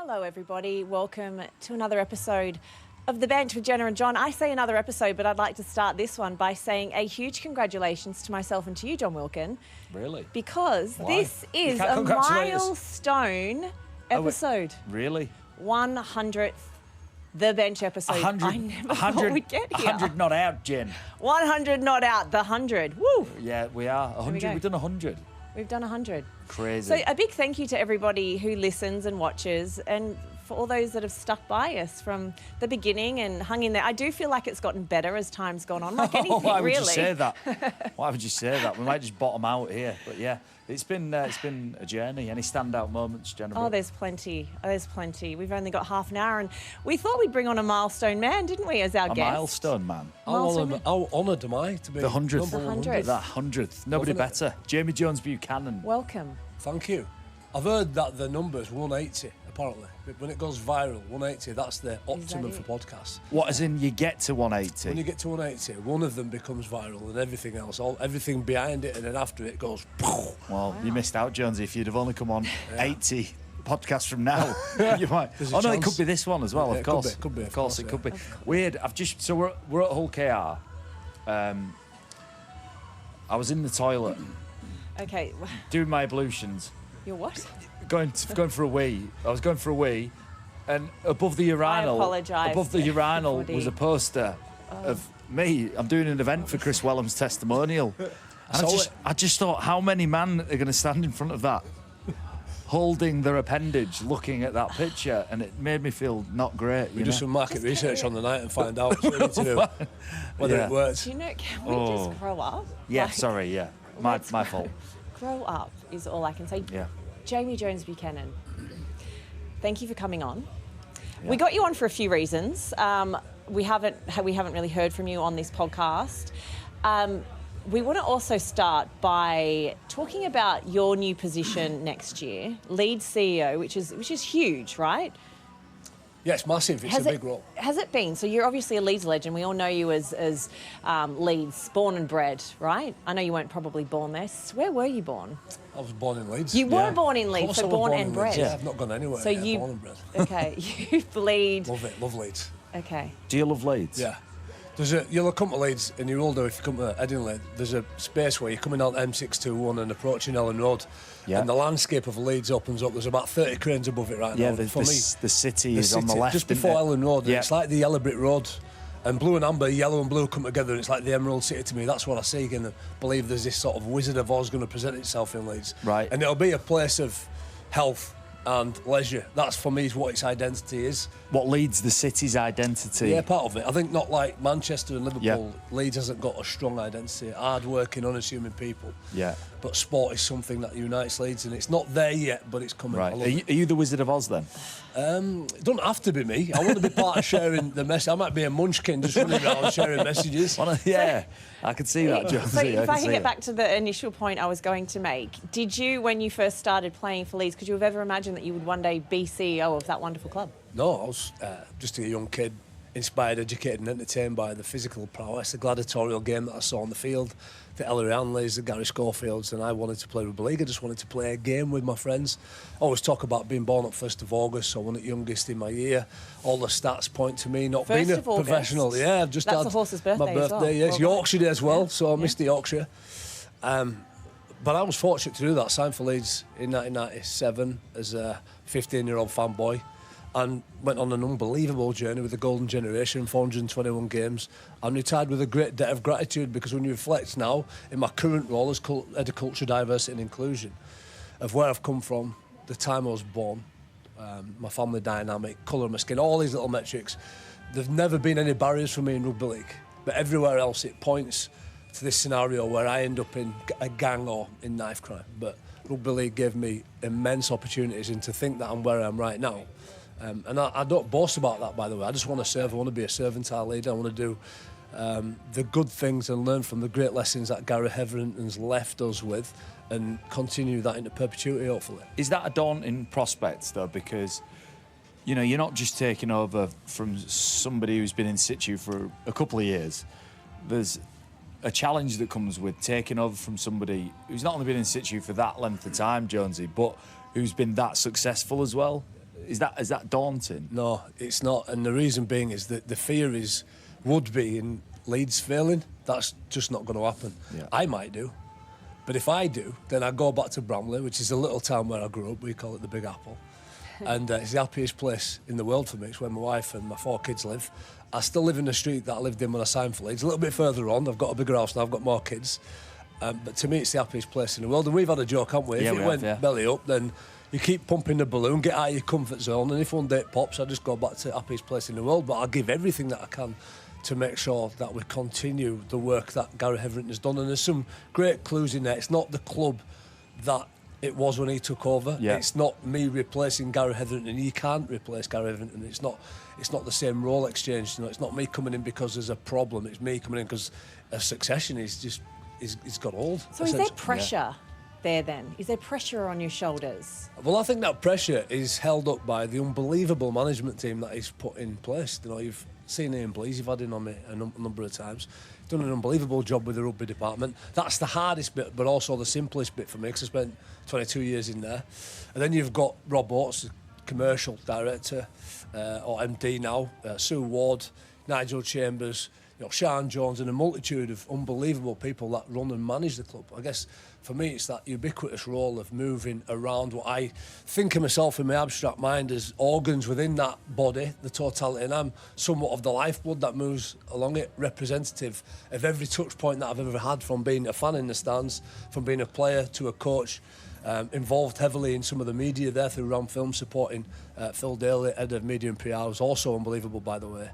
Hello, everybody. Welcome to another episode of The Bench with Jenna and Jon. I say another episode, but I'd like to start this one by saying a huge congratulations to myself and to you, Jon Wilkin. Really? Because Why? this is a milestone episode. Really? 100th The Bench episode. 100, I never thought we'd get here. 100 not out, Jen. 100 not out, the 100. Woo! Yeah, we are. 100. We've done 100. We've done 100. Crazy. So a big thank you to everybody who listens and watches, and for all those that have stuck by us from the beginning and hung in there. I do feel like it's gotten better as time's gone on, like anything, Why would really. you say that? Why would you say that? We might just bottom out here. But yeah, it's been a journey. Any standout moments, Jenna? Oh, there's plenty. There's plenty. We've only got half an hour, and we thought we'd bring on a milestone man, didn't we, as our guest? A milestone man. How honoured am I to be the 100th. The 100th. That 100th. Nobody better. Jamie Jones-Buchanan. Welcome. Thank you. I've heard that the number's 180, apparently. When it goes viral, 180, that's the optimum for podcasts. What, as in you get to 180? When you get to 180, one of them becomes viral and everything else, everything behind it and then after it goes... Well, you missed out, Jonesy. If you'd have only come on 80 podcasts from now, you might... Oh, no, it could be this one as well, of course. It could be. Of course, it could be. Weird. So we're at Hull KR. I was in the toilet. Okay. Doing my ablutions. You're what? Going for a wee. I was going for a wee, and above the urinal, was a poster of me. I'm doing an event for Chris Wellham's testimonial. And I just thought, how many men are going to stand in front of that, holding their appendage, looking at that picture, and it made me feel not great. We do some market research on the night and find out what we need to do, whether it works. Do you know, can we just grow up? Yeah, sorry, yeah. My fault. Grow up is all I can say. Yeah. Jamie Jones-Buchanan, thank you for coming on. Yeah. We got you on for a few reasons. We haven't really heard from you on this podcast. We want to also start by talking about your new position next year, Leeds CEO, which is huge, right? Yeah, it's massive. It's a big role. Has it been? So you're obviously a Leeds legend. We all know you as Leeds, born and bred, right? I know you weren't probly born there. Where were you born? I was born in Leeds. You were born in Leeds, so born and bred. Yeah, I've not gone anywhere. So born and bred. Okay, you bleed. Love it. Love Leeds. Okay. Do you love Leeds? Yeah. You'll come to Leeds and you're older if you come to Edinburgh. There's a space where you're coming out M621 and approaching Ellen Road. Yeah. And the landscape of Leeds opens up. There's about 30 cranes above it right now. Yeah, the city is on the left. Just before Ellen Road. Yeah. It's like the yellow brick road. And blue and amber, yellow and blue come together, and it's like the Emerald City to me. That's what I see. And I believe there's this sort of Wizard of Oz going to present itself in Leeds. Right. And it'll be a place of health and leisure. That's for me is what its identity is. What leads the city's identity? Yeah, part of it. I think not like Manchester and Liverpool. Yeah. Leeds hasn't got a strong identity. Hard-working, unassuming people. Yeah. But sport is something that unites Leeds, and it's not there yet, but it's coming. Right. Are you the Wizard of Oz then? It don't have to be me. I want to be part of sharing the message. I might be a munchkin just running around sharing messages. Yeah, I could see that, Jonesy. So if I can get back to the initial point I was going to make, did you, when you first started playing for Leeds, could you have ever imagined that you would one day be CEO of that wonderful club? No, I was just a young kid, inspired, educated and entertained by the physical prowess, the gladiatorial game that I saw on the field, the Ellery Hanleys, the Gary Schofields, and I wanted to play Rugby League. I just wanted to play a game with my friends. I always talk about being born on 1st of August, so I wasn't youngest in my year. All the stats point to me not being a professional. Yeah, I've just That's had the horse's birthday my birthday. As well. Yeah, it's Yorkshire Day as well, so I missed the Yorkshire. But I was fortunate to do that. Signed for Leeds in 1997 as a 15-year-old fanboy, and went on an unbelievable journey with the golden generation, 421 games, and retired with a great debt of gratitude, because when you reflect now in my current role as Head of Culture, Diversity and Inclusion, of where I've come from, the time I was born, my family dynamic, colour of my skin, all these little metrics, there've never been any barriers for me in Rugby League. But everywhere else it points to this scenario where I end up in a gang or in knife crime. But Rugby League gave me immense opportunities, and to think that I'm where I am right now, and I don't boast about that, by the way. I just want to serve. I want to be a servantile leader. I want to do the good things and learn from the great lessons that Gary Hetherington's left us with, and continue that into perpetuity, hopefully. Is that a daunting prospect, though? Because, you know, you're not just taking over from somebody who's been in situ for a couple of years. There's a challenge that comes with taking over from somebody who's not only been in situ for that length of time, Jonesy, but who's been that successful as well. Is that daunting? No, it's not. And the reason being is that the fear would be in Leeds failing. That's just not going to happen. Yeah. I might do. But if I do, then I go back to Bramley, which is a little town where I grew up. We call it the Big Apple. And it's the happiest place in the world for me. It's where my wife and my 4 kids live. I still live in the street that I lived in when I signed for Leeds. A little bit further on, I've got a bigger house now, I've got more kids. But to me, it's the happiest place in the world. And we've had a joke, haven't we? Yeah, if it went belly up, then you keep pumping the balloon, get out of your comfort zone. And if one day it pops, I just go back to the happiest place in the world. But I'll give everything that I can to make sure that we continue the work that Gary Hetherington has done. And there's some great clues in there. It's not the club that it was when he took over. Yeah. It's not me replacing Gary Hetherington. You can't replace Gary Hetherington. It's not the same role exchange. It's not me coming in because there's a problem. It's me coming in because a succession is got old. So is there pressure there then? Is there pressure on your shoulders? Well, I think that pressure is held up by the unbelievable management team that he's put in place. You've seen Ian Blease, you've had him on me a number of times. Done an unbelievable job with the rugby department. That's the hardest bit, but also the simplest bit for me, because I spent 22 years in there. And then you've got Rob Oates, the commercial director, or MD now, Sue Ward, Nigel Chambers, Sean Jones, and a multitude of unbelievable people that run and manage the club. I guess for me it's that ubiquitous role of moving around what I think of myself in my abstract mind as organs within that body, the totality, and I'm somewhat of the lifeblood that moves along it, representative of every touch point that I've ever had, from being a fan in the stands, from being a player to a coach. Involved heavily in some of the media there through Ram Film, supporting Phil Daly, head of media and PR, who's also unbelievable, by the way.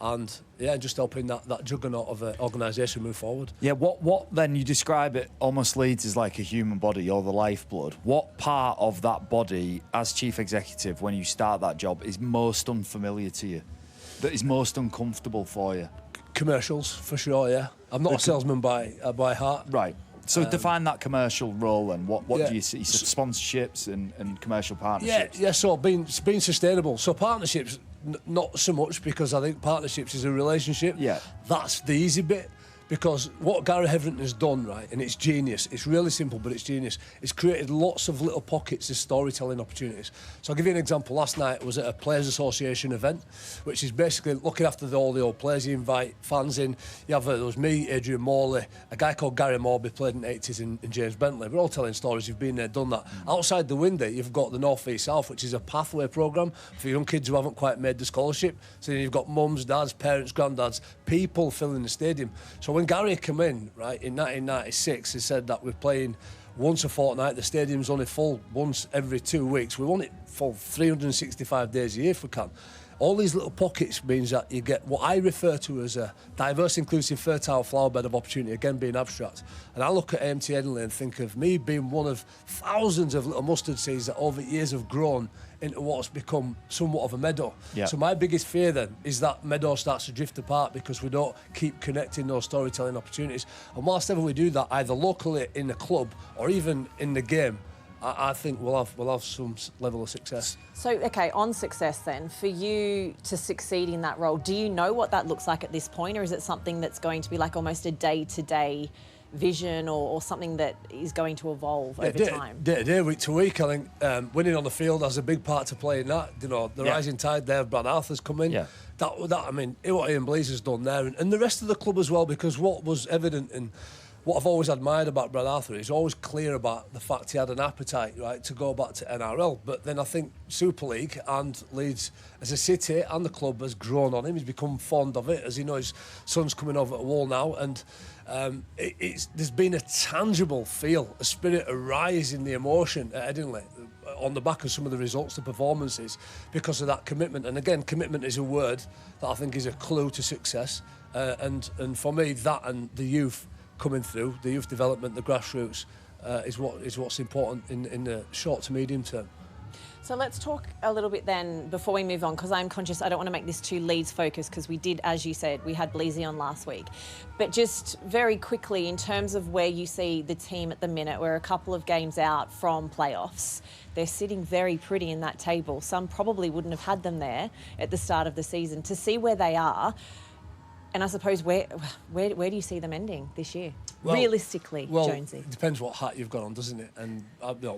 And just helping that juggernaut of an organisation move forward. Yeah, what then, you describe it almost Leeds as like a human body, or the lifeblood. What part of that body, as chief executive, when you start that job, is most unfamiliar to you? That is most uncomfortable for you? Commercials, for sure, yeah. I'm not a salesman by heart. Right. So define that commercial role then. What do you see? You said sponsorships and commercial partnerships. Yeah. So being sustainable. So partnerships, not so much, because I think partnerships is a relationship. Yeah. That's the easy bit. Because what Gary Hetherington has done, right, and it's genius, it's really simple, but it's genius, it's created lots of little pockets of storytelling opportunities. So I'll give you an example. Last night was at a Players Association event, which is basically looking after all the old players. You invite fans in. You have, there was me, Adrian Morley, a guy called Gary Morby, played in the 80s, and James Bentley. We're all telling stories. You've been there, done that. Outside the window, you've got the North East South, which is a pathway programme for young kids who haven't quite made the scholarship. So you've got mums, dads, parents, granddads, people filling the stadium. So when Gary came in, right, in 1996, he said that we're playing once a fortnight. The stadium's only full once every 2 weeks. We want it full 365 days a year if we can. All these little pockets means that you get what I refer to as a diverse, inclusive, fertile flowerbed of opportunity, again being abstract. And I look at AMT Headingley and think of me being one of thousands of little mustard seeds that over years have grown into what's become somewhat of a meadow. Yeah. So my biggest fear then is that meadow starts to drift apart because we don't keep connecting those storytelling opportunities. And whilst ever we do that, either locally in the club or even in the game, I think we'll have some level of success. So, okay, on success then, for you to succeed in that role, do you know what that looks like at this point, or is it something that's going to be like almost a day-to-day vision, or something that is going to evolve over time? Day to day, week to week, I think winning on the field has a big part to play in that. You know, the rising tide there, Brad Arthur's come in. Yeah. That I mean, what Ian Blease has done there, and the rest of the club as well, because what was evident in what I've always admired about Brad Arthur, he's always clear about the fact he had an appetite, right, to go back to NRL. But then I think Super League and Leeds as a city and the club has grown on him. He's become fond of it, as you know, his son's coming over at Wall now, and there's been a tangible feel, a spirit, a rise in the emotion at Headingley on the back of some of the results, the performances, because of that commitment. And again, commitment is a word that I think is a clue to success. And for me, that and the youth coming through, the youth development, the grassroots, is what's important in the short to medium term. So let's talk a little bit then, before we move on, because I'm conscious I don't want to make this too Leeds focused, because we did, as you said, we had Bleasy on last week. But just very quickly, in terms of where you see the team at the minute, we're a couple of games out from playoffs. They're sitting very pretty in that table. Some probably wouldn't have had them there at the start of the season. To see where they are, And I suppose where do you see them ending this year? Realistically, Jonesy. It depends what hat you've got on, doesn't it? And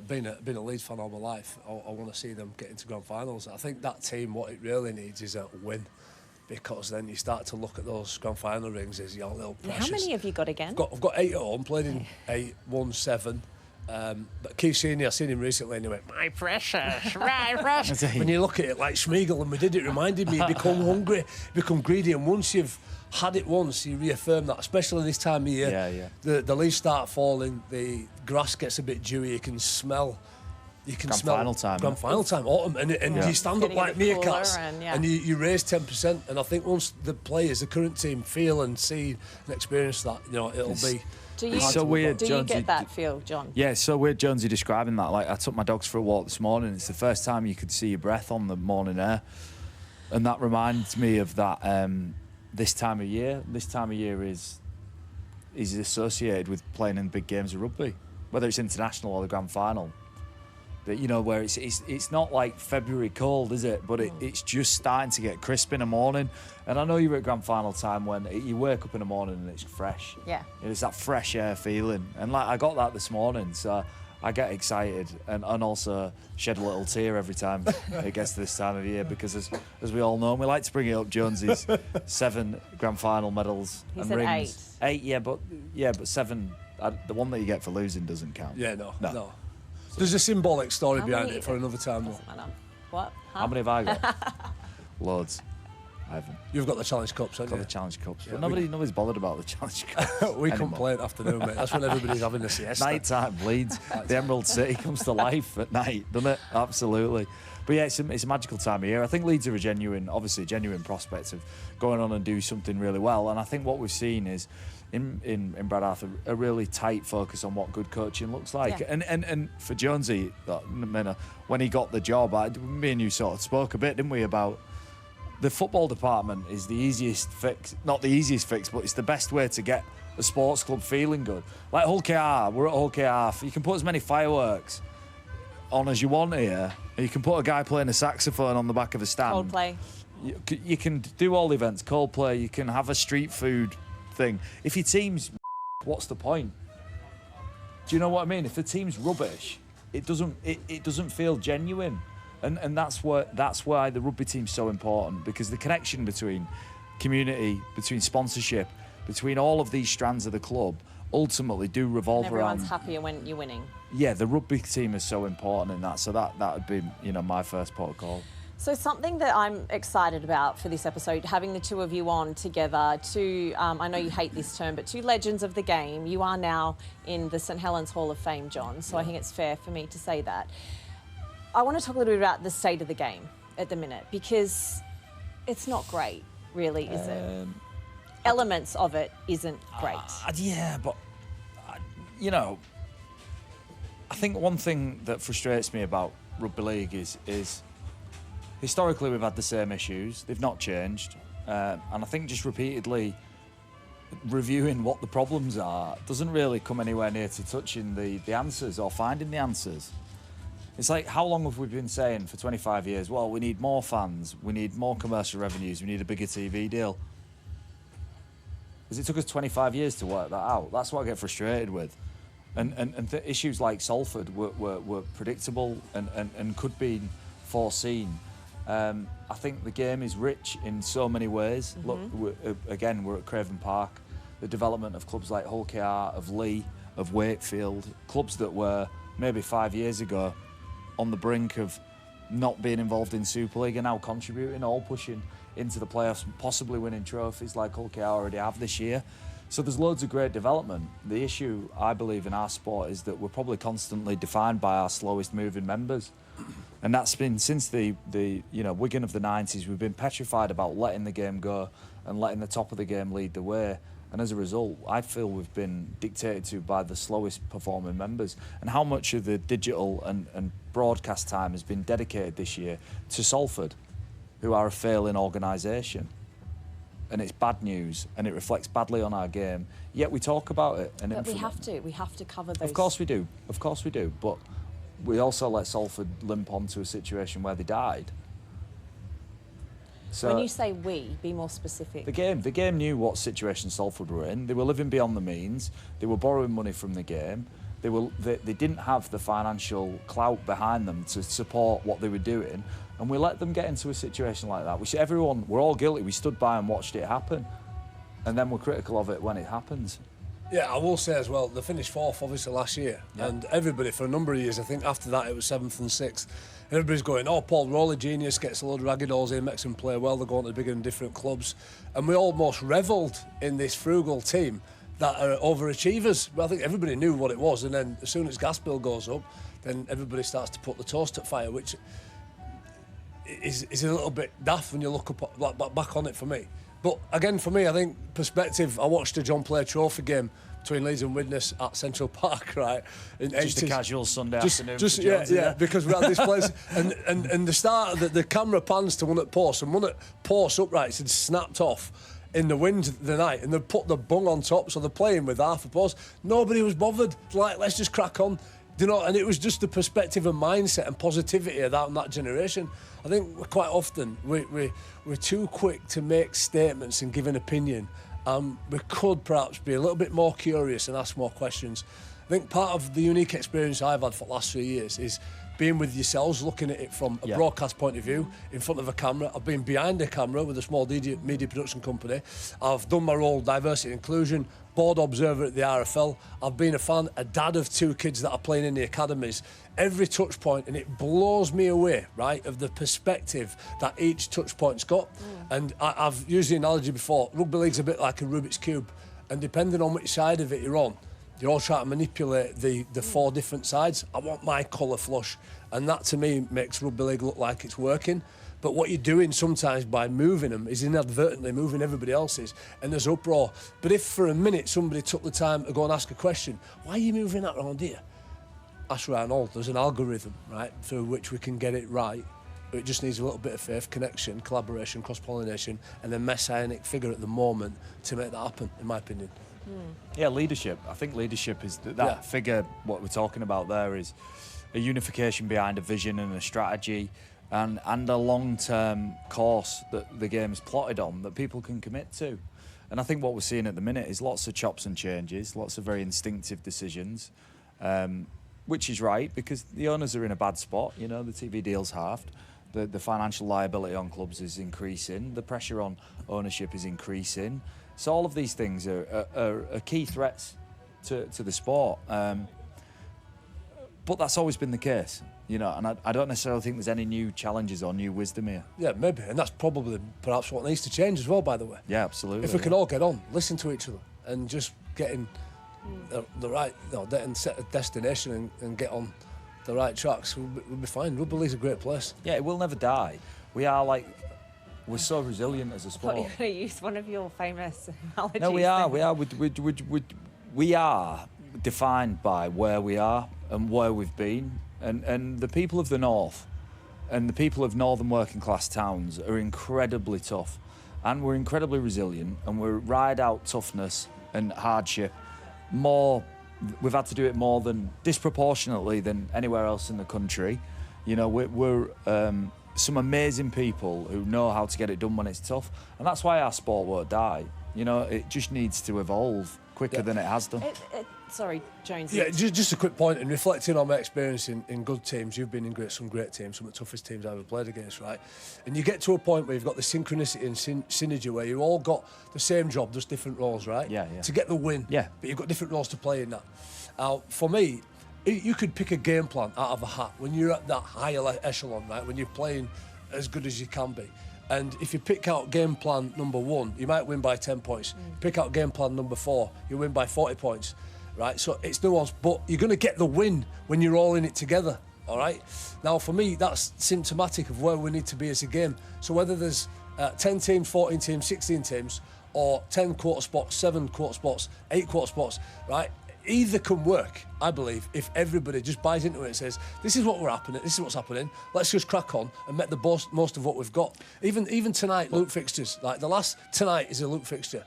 being a Leeds fan all my life, I want to see them get into grand finals. I think that team, what it really needs is a win, because then you start to look at those grand final rings as your little precious. How many have you got again? I've got 8 at home, played in 8, won 7. But Keith Senior, I seen him recently and he went, my precious, my precious. When you look at it like Schmeigel and we did, it reminded me, you become hungry, become greedy, and once you've had it once, you reaffirm that, especially this time of year. The leaves start falling, the grass gets a bit dewy, you can smell. Grand final time, autumn, and you stand up like meerkats and you raise 10%. And I think once the players, the current team, feel and see and experience that, it'll be. It's so weird. Do you get that feel, John? Yeah, it's so weird, Jonesy, describing that. Like, I took my dogs for a walk this morning. It's the first time you could see your breath on the morning air, and that reminds me of that. This time of year is associated with playing in big games of rugby, whether it's international or the grand final. That, where it's not like February cold, is it? But it's just starting to get crisp in the morning. And I know you're at grand final time when you wake up in the morning and it's fresh. Yeah. It's that fresh air feeling. And like I got that this morning, so I get excited and also shed a little tear every time it gets to this time of year, because as we all know, and we like to bring it up, Jonesy's 7 grand final medals and rings. 8, yeah, but 7. The one that you get for losing doesn't count. Yeah, no. There's a symbolic story behind it for another time. Doesn't matter. What? Huh? How many have I got? Loads. I haven't. You've got the Challenge Cups, haven't you? Got the Challenge Cups. But nobody's bothered about the Challenge Cups. We come play at afternoon, mate. That's when everybody's having a siesta. Night time, Leeds. The Emerald City comes to life at night, doesn't it? Absolutely. But yeah, it's a magical time of year. I think Leeds are a genuine prospect of going on and do something really well. And I think what we've seen is, in Brad Arthur, a really tight focus on what good coaching looks like. Yeah. And for Jonesy, when he got the job, me and you sort of spoke a bit, didn't we, about the football department is the easiest fix. Not the easiest fix, but it's the best way to get a sports club feeling good. Like Hull KR, we're at Hull KR. You can put as many fireworks on as you want here. You can put a guy playing a saxophone on the back of the stand. Coldplay. You can do all the events. Coldplay. You can have a street food thing. If your team's, what's the point? Do you know what I mean? If the team's rubbish, it doesn't feel genuine, and that's why the rugby team's so important, because the connection between community, between sponsorship, between all of these strands of the club ultimately do revolve and around. Everyone's happier when you're winning. Yeah, the rugby team is so important in that. So that would be my first port of call. So something that I'm excited about for this episode, having the two of you on together, I know you hate this term, but 2 legends of the game. You are now in the St Helens Hall of Fame, John, so I think it's fair for me to say that. I want to talk a little bit about the state of the game at the minute, because it's not great, really, is it? Elements of it isn't great. Yeah, but, I think one thing that frustrates me about rugby league is historically we've had the same issues. They've not changed. And I think just repeatedly reviewing what the problems are doesn't really come anywhere near to touching the answers or finding the answers. It's like, how long have we been saying for 25 years, well, we need more fans, we need more commercial revenues, we need a bigger TV deal? Because it took us 25 years to work that out. That's what I get frustrated with. And issues like Salford were predictable and could be foreseen. I think the game is rich in so many ways. Mm-hmm. Look, we're at Craven Park. The development of clubs like Hull KR, of Leigh, of Wakefield, clubs that were maybe 5 years ago on the brink of not being involved in Super League are now contributing, all pushing into the playoffs, possibly winning trophies like Hull KR already have this year. So there's loads of great development. The issue, I believe, in our sport is that we're probably constantly defined by our slowest moving members. And that's been since the Wigan of the 90s. We've been petrified about letting the game go and letting the top of the game lead the way. And as a result, I feel we've been dictated to by the slowest performing members. And how much of the digital and broadcast time has been dedicated this year to Salford, who are a failing organisation. And it's bad news, and it reflects badly on our game. Yet we talk about it. But we have to cover those. Of course we do. But we also let Salford limp onto a situation where they died. So when you say we, be more specific. The game knew what situation Salford were in. They were living beyond the means. They were borrowing money from the game. They didn't have the financial clout behind them to support what they were doing, and we let them get into a situation like that. We're all guilty. We stood by and watched it happen, and then we're critical of it when it happens. Yeah, I will say as well, they finished 4th obviously last year, and everybody for a number of years, I think after that it was 7th and 6th. Everybody's going, oh, Paul Rowley, genius, gets a load of raggadolls in, makes them play well, they're going to bigger and different clubs. And we almost revelled in this frugal team that are overachievers. Well, I think everybody knew what it was, and then as soon as gas bill goes up, then everybody starts to put the toast at fire, which is a little bit daft when you look back on it for me. But again, for me, I think perspective. I watched a John Player Trophy game between Leeds and Widnes at Central Park, right? Just a casual Sunday afternoon. Because we're at this place, and the start the camera pans to one at post, and one at post uprights had snapped off in the wind the night, and they put the bung on top, so they're playing with half a post. Nobody was bothered. Like, let's just crack on. You know, and it was just the perspective and mindset and positivity of that generation. I think quite often we're too quick to make statements and give an opinion. We could perhaps be a little bit more curious and ask more questions. I think part of the unique experience I've had for the last 3 years is being with yourselves, looking at it from a broadcast point of view, in front of a camera. I've been behind a camera with a small media production company. I've done my role, diversity and inclusion, board observer at the RFL. I've been a fan, a dad of 2 kids that are playing in the academies. Every touch point, and it blows me away, right, of the perspective that each touch point's got. And I've used the analogy before, rugby league's a bit like a Rubik's Cube, and depending on which side of it you're on, you're all trying to manipulate the 4 different sides. I want my colour flush, and that to me makes rugby league look like it's working. But what you're doing sometimes by moving them is inadvertently moving everybody else's, and there's uproar. But if for a minute somebody took the time to go and ask a question, why are you moving that round here? Ask Ryan Hall. There's an algorithm, right, through which we can get it right. It just needs a little bit of faith, connection, collaboration, cross-pollination, and a messianic figure at the moment to make that happen, in my opinion. Yeah, leadership. I think leadership is that figure. What we're talking about there is a unification behind a vision and a strategy, and a long-term course that the game is plotted on that people can commit to. And I think what we're seeing at the minute is lots of chops and changes, lots of very instinctive decisions, which is right because the owners are in a bad spot. You know, the TV deal's halved. The financial liability on clubs is increasing. The pressure on ownership is increasing. So all of these things are key threats to the sport. But that's always been the case, you know, and I don't necessarily think there's any new challenges or new wisdom here. Yeah, maybe, and that's probably perhaps what needs to change as well, by the way. Yeah, absolutely. If we can all get on, listen to each other, and just get in the right, and set a destination and get on the right tracks, we'll be fine. Rugby league's a great place. Yeah, it will never die. We're so resilient as a sport. I thought you were going to use one of your famous analogies. No, we are. We are defined by where we are and where we've been. And the people of the North and the people of northern working class towns are incredibly tough. And we're incredibly resilient, and we ride out toughness and hardship more. We've had to do it more than disproportionately than anywhere else in the country. You know, we're some amazing people who know how to get it done when it's tough, and that's why our sport won't die. You know, it just needs to evolve quicker than it has done. Sorry, Jones. Yeah, just a quick point, and reflecting on my experience in good teams, you've been in some great teams, some of the toughest teams I've ever played against, right? And you get to a point where you've got the synchronicity and synergy where you all got the same job, just different roles, right? Yeah. To get the win. Yeah. But you've got different roles to play in that. For me, you could pick a game plan out of a hat when you're at that higher echelon, right? When you're playing as good as you can be. And if you pick out game plan number 1, you might win by 10 points. Pick out game plan number 4, you win by 40 points. Right, so it's nuanced, but you're going to get the win when you're all in it together, all right? Now, for me, that's symptomatic of where we need to be as a game. So whether there's 10 teams, 14 teams, 16 teams, or 10 quarter spots, 7 quarter spots, 8 quarter spots, right? Either can work, I believe, if everybody just buys into it and says, this is what's happening, let's just crack on and make the most of what we've got. Even tonight, Luke fixtures, like the last tonight is a Luke fixture.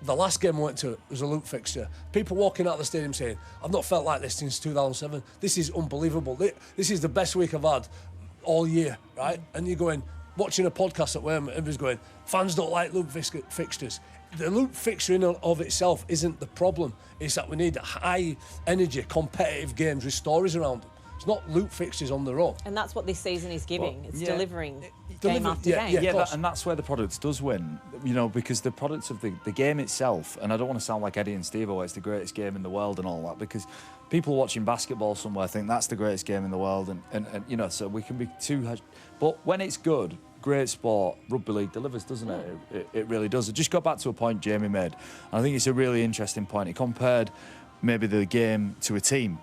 The last game I went to was a Luke fixture. People walking out of the stadium saying, I've not felt like this since 2007. This is unbelievable. This is the best week I've had all year, right? And you're going, watching a podcast at where everybody's going, fans don't like loop fixtures. The loop fixture in and of itself isn't the problem. It's that we need high energy, competitive games with stories around them. It's not loop fixtures on their own. And that's what this season is giving. It's delivering game after game. Yeah, and that's where the product does win, you know, because the products of the game itself, and I don't want to sound like Eddie and Steve, it's the greatest game in the world and all that, because people watching basketball somewhere think that's the greatest game in the world, and you know, so we can be too... But when it's good, great sport, rugby league delivers, doesn't it? It really does. I just got back to a point Jamie made, and I think it's a really interesting point. He compared maybe the game to a team.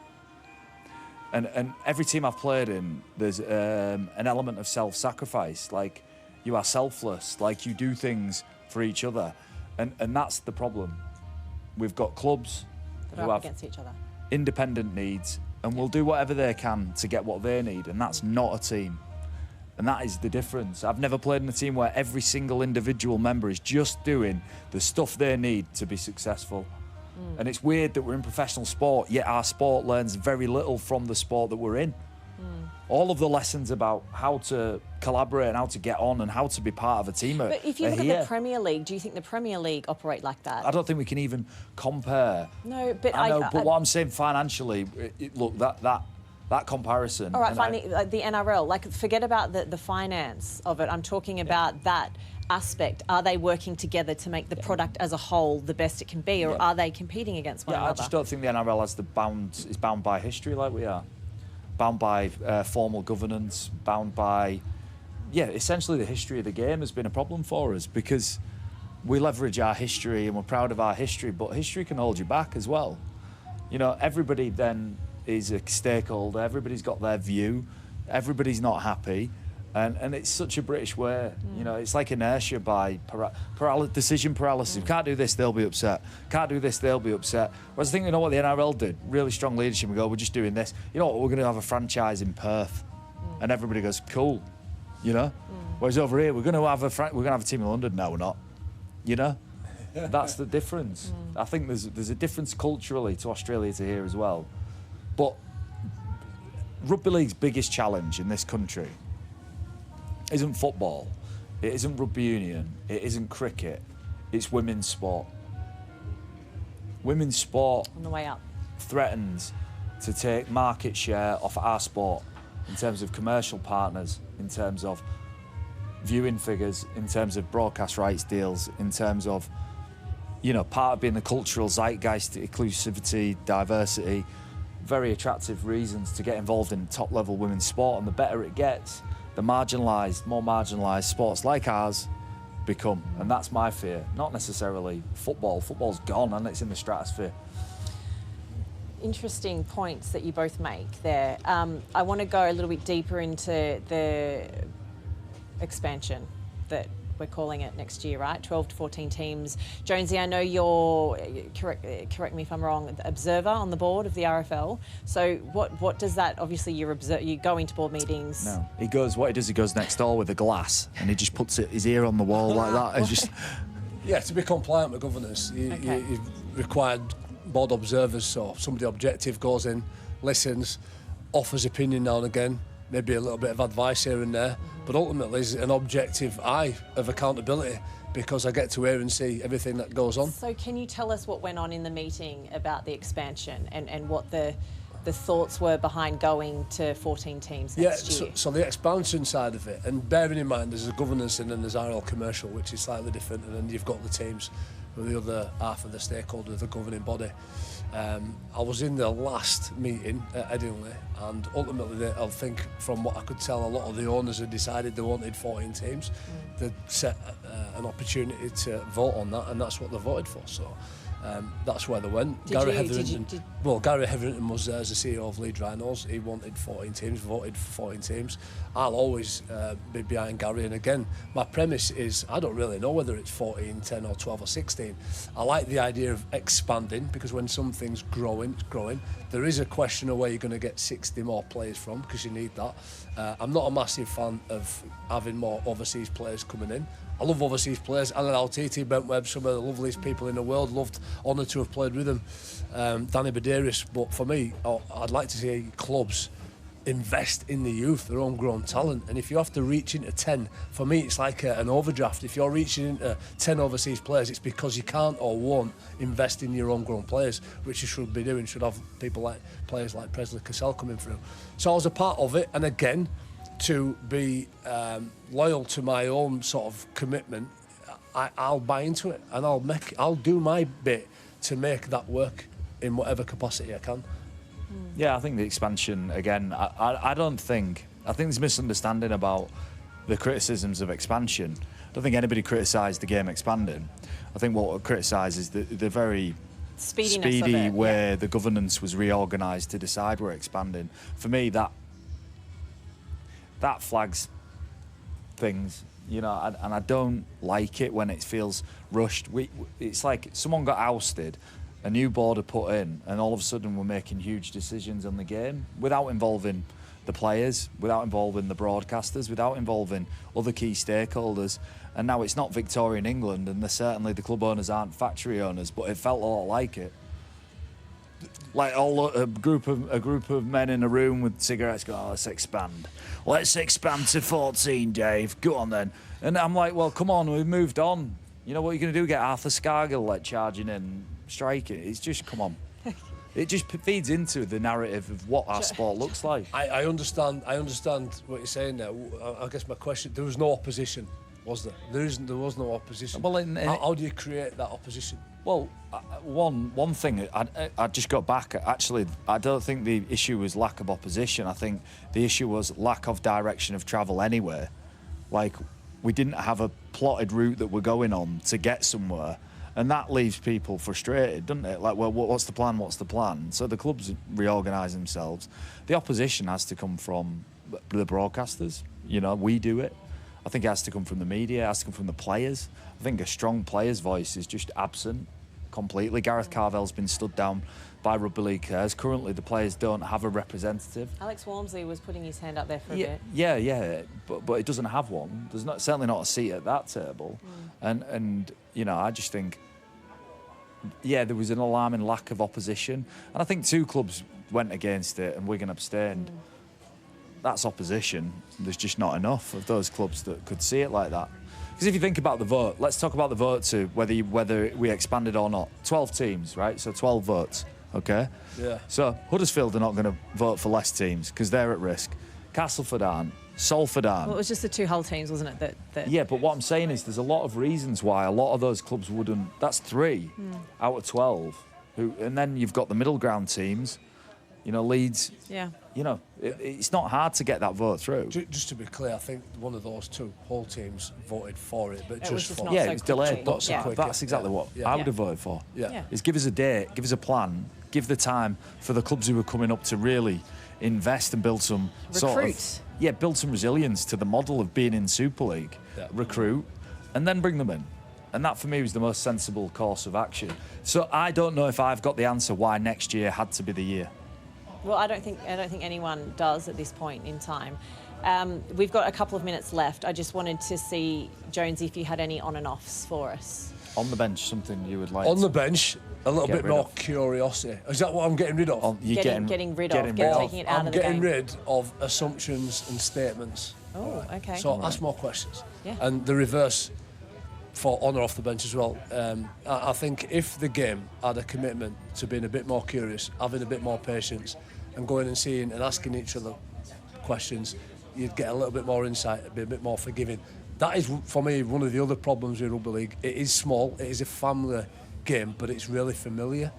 And every team I've played in, there's an element of self-sacrifice. Like, you are selfless, like you do things for each other. And that's the problem. We've got clubs that are up against each other, independent needs, and will do whatever they can to get what they need, and that's not a team. And that is the difference. I've never played in a team where every single individual member is just doing the stuff they need to be successful. And it's weird that we're in professional sport, yet our sport learns very little from the sport that we're in. All of the lessons about how to collaborate and how to get on and how to be part of a team are But if you look at the Premier League, do you think the Premier League operate like that? I don't think we can even compare. No, but I know, but what I'm saying financially, look, that comparison. All right, fine. The NRL, like, forget about the finance of it. I'm talking about that aspect. Are they working together to make the product as a whole the best it can be, or are they competing against one another? I just don't think the NRL has is bound by history like we are. Bound by formal governance, bound by... Yeah, essentially the history of the game has been a problem for us, because we leverage our history and we're proud of our history, but history can hold you back as well. You know, everybody then is a stakeholder, everybody's got their view, everybody's not happy, and it's such a British way. You know, it's like inertia by decision paralysis. Can't do this, they'll be upset. Can't do this, they'll be upset. Whereas I think, you know what the NRL did? Really strong leadership. We go, we're just doing this. You know what, we're going to have a franchise in Perth. And everybody goes, cool. You know? Whereas over here, we're going to have a team in London. No, we're not. You know? That's the difference. I think there's a difference culturally to Australia to here as well. But rugby league's biggest challenge in this country isn't football, it isn't rugby union, it isn't cricket, it's women's sport. Women's sport on the way up threatens to take market share off our sport in terms of commercial partners, in terms of viewing figures, in terms of broadcast rights deals, in terms of, you know, part of being the cultural zeitgeist, inclusivity, diversity. Very attractive reasons to get involved in top-level women's sport, and the better it gets, the more marginalised sports like ours become. And that's my fear, not necessarily football. Football's gone and it's in the stratosphere. Interesting points that you both make there. I want to go a little bit deeper into the expansion that we're calling it next year, right? 12 to 14 teams. Jonesy, I know you're, correct me if I'm wrong, the observer on the board of the RFL. So what does that, obviously you go into board meetings. No, he goes next door with a glass and he just puts his ear on the wall like that and just... Yeah, to be compliant with governance, you required board observers, so somebody objective goes in, listens, offers opinion now and again, maybe a little bit of advice here and there, but ultimately it's an objective eye of accountability, because I get to hear and see everything that goes on. So can you tell us what went on in the meeting about the expansion and what the thoughts were behind going to 14 teams next year? So the expansion side of it, and bearing in mind there's a governance and then there's RL commercial, which is slightly different, and then you've got the teams with the other half of the stakeholder of the governing body. I was in the last meeting at Edinburgh, and ultimately I think from what I could tell, a lot of the owners had decided they wanted 14 teams. They'd set an opportunity to vote on that, and that's what they voted for. So that's where they went. Gary Hetherington was there as the CEO of Leeds Rhinos. He wanted 14 teams, voted for 14 teams. I'll always be behind Gary, and again, my premise is I don't really know whether it's 14, 10 or 12 or 16. I like the idea of expanding, because when something's growing, it's growing. There is a question of where you're going to get 60 more players from, because you need that. I'm not a massive fan of having more overseas players coming in. I love overseas players. Alan Altiti, Brent Webb, some of the loveliest people in the world. Honoured to have played with them. Danny Badaris. But for me, I'd like to see clubs invest in the youth, their homegrown talent. And if you have to reach into 10, for me it's like an overdraft. If you're reaching into 10 overseas players, it's because you can't or won't invest in your homegrown players, which you should be doing. Should have players like Presley Cassell coming through. So I was a part of it, and again, to be loyal to my own sort of commitment, I'll buy into it, and I'll do my bit to make that work in whatever capacity I can. Yeah, I think the expansion, again, I think there's a misunderstanding about the criticisms of expansion. I don't think anybody criticised the game expanding. I think what criticised is the very speedy where the governance was reorganised to decide we're expanding. For me, that flags things, you know, and I don't like it when it feels rushed. It's like someone got ousted, a new board are put in, and all of a sudden we're making huge decisions on the game without involving the players, without involving the broadcasters, without involving other key stakeholders. And now it's not Victorian England, and certainly the club owners aren't factory owners, but it felt a lot like it. Like a group of men in a room with cigarettes going, oh, let's expand to 14, Dave, go on then. And I'm like, well, come on, we've moved on. You know what you're going to do, get Arthur Scargill charging in, striking. It's just, come on. It just feeds into the narrative of what our sport looks like. I understand what you're saying there. I guess my question, there was no opposition, was there? There was no opposition. Well, how do you create that opposition? Well, one thing, I just got back. Actually, I don't think the issue was lack of opposition. I think the issue was lack of direction of travel anywhere. Like, we didn't have a plotted route that we're going on to get somewhere. And that leaves people frustrated, doesn't it? Like, well, what's the plan? What's the plan? So the clubs reorganise themselves. The opposition has to come from the broadcasters. You know, we do it. I think it has to come from the media. It has to come from the players. I think a strong player's voice is just absent completely. Gareth Carvell's been stood down by Rugby League Cares. Currently, the players don't have a representative. Alex Walmsley was putting his hand up there for a bit. Yeah, but it doesn't have one. There's certainly not a seat at that table. And you know, I just think, yeah, there was an alarming lack of opposition. And I think 2 clubs went against it and Wigan abstained. That's opposition. There's just not enough of those clubs that could see it like that. Because if you think about the vote, let's talk about the vote to whether we expanded or not. 12 teams, right? So 12 votes, okay? Yeah. So Huddersfield are not going to vote for less teams because they're at risk. Castleford aren't. Salford aren't. Well, it was just the 2 Hull teams, wasn't it? That Yeah, but what I'm saying is there's a lot of reasons why a lot of those clubs wouldn't. That's 3 out of 12. And then you've got the middle ground teams. You know, Leeds. Yeah. You know, it's not hard to get that vote through. Just to be clear, I think one of those 2 Hull teams voted for it, but it was just for not yeah, so it was delayed. quickly. Not so quick. That's exactly what I would have voted for. Yeah. Is give us a date, give us a plan, give the time for the clubs who are coming up to really invest and build some build some resilience to the model of being in Super League. Yeah. Recruit, and then bring them in. And that for me was the most sensible course of action. So I don't know if I've got the answer why next year had to be the year. Well, I don't think anyone does at this point in time. We've got a couple of minutes left. I just wanted to see, Jonesy, if you had any on and offs for us. On the bench, something you would like. On the bench, a little bit more curiosity. Is that what I'm getting rid of? Taking it out of the game. I'm getting rid of assumptions and statements. Oh, okay. So ask more questions. Yeah. And the reverse for on or off the bench as well. I think if the game had a commitment to being a bit more curious, having a bit more patience, and going and seeing and asking each other questions, you'd get a little bit more insight, be a bit more forgiving. That is, for me, one of the other problems with Rugby League. It is small, it is a family game, but it's really familiar.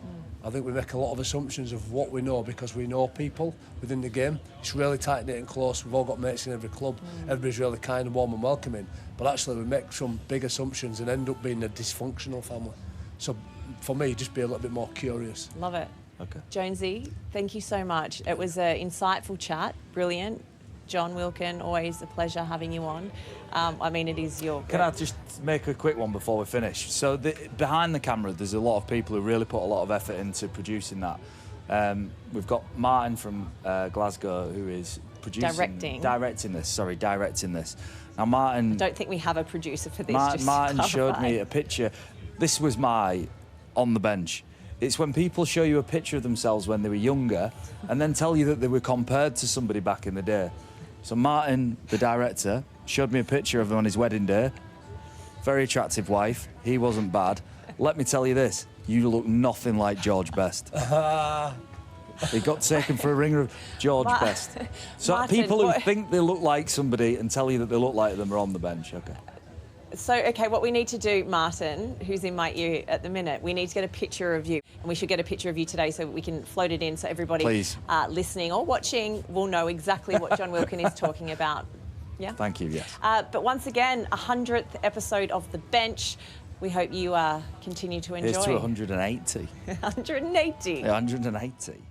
I think we make a lot of assumptions of what we know because we know people within the game. It's really tight-knit and close. We've all got mates in every club. Everybody's really kind and warm and welcoming. But actually, we make some big assumptions and end up being a dysfunctional family. So, for me, just be a little bit more curious. Love it. Okay. Jonesy, thank you so much. It was an insightful chat, brilliant. Jon, Wilkin, always a pleasure having you on. I mean, it is your... Can I just make a quick one before we finish? So behind the camera, there's a lot of people who really put a lot of effort into producing that. We've got Martin from Glasgow, who is directing this. Now, Martin... I don't think we have a producer for this. Martin showed me a picture. This was my on the bench. It's when people show you a picture of themselves when they were younger and then tell you that they were compared to somebody back in the day. So Martin, the director, showed me a picture of him on his wedding day. Very attractive wife. He wasn't bad. Let me tell you this, you look nothing like George Best. He got taken for a ringer of George Best. So Martin, people who think they look like somebody and tell you that they look like them are on the bench, okay? So, okay, what we need to do, Martin, who's in my ear at the minute, we need to get a picture of you. And we should get a picture of you today so we can float it in so everybody listening or watching will know exactly what Jon Wilkin is talking about. Yeah? Thank you, yes. But once again, 100th episode of The Bench. We hope you continue to enjoy. Here's to 180. 180. Yeah, 180.